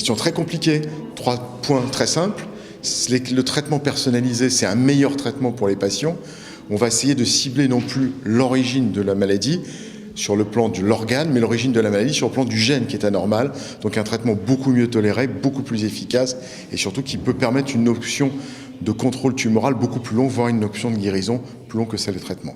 question très compliquée. 3 points très simples. Le traitement personnalisé, c'est un meilleur traitement pour les patients. On va essayer de cibler non plus l'origine de la maladie sur le plan de l'organe, mais l'origine de la maladie sur le plan du gène qui est anormal. Donc un traitement beaucoup mieux toléré, beaucoup plus efficace et surtout qui peut permettre une option de contrôle tumoral beaucoup plus longue, voire une option de guérison plus longue que celle de traitement.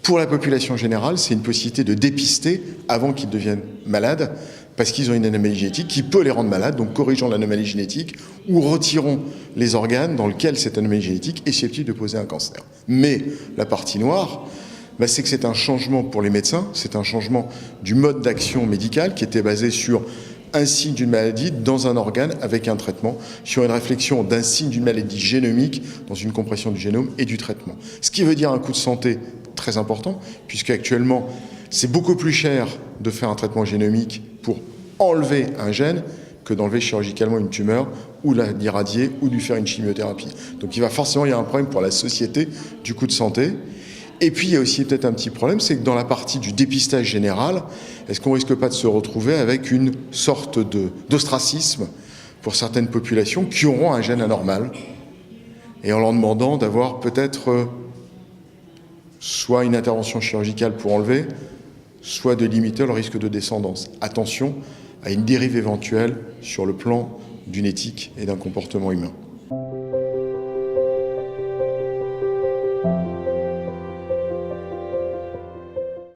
Pour la population générale, c'est une possibilité de dépister avant qu'ils deviennent malades, parce qu'ils ont une anomalie génétique qui peut les rendre malades, donc corrigeons l'anomalie génétique ou retirons les organes dans lesquels cette anomalie génétique est susceptible de poser un cancer. Mais la partie noire, c'est que c'est un changement pour les médecins, c'est un changement du mode d'action médical qui était basé sur un signe d'une maladie dans un organe avec un traitement, sur une réflexion d'un signe d'une maladie génomique dans une compression du génome et du traitement. Ce qui veut dire un coût de santé très important, puisque actuellement, c'est beaucoup plus cher de faire un traitement génomique pour enlever un gène que d'enlever chirurgicalement une tumeur ou l'irradier ou lui faire une chimiothérapie. Donc il y a un problème pour la société du coût de santé. Et puis il y a aussi peut-être un petit problème, c'est que dans la partie du dépistage général, est-ce qu'on risque pas de se retrouver avec une sorte d'ostracisme pour certaines populations qui auront un gène anormal et en leur demandant d'avoir peut-être soit une intervention chirurgicale pour enlever, soit de limiter le risque de descendance. Attention à une dérive éventuelle sur le plan d'une éthique et d'un comportement humain.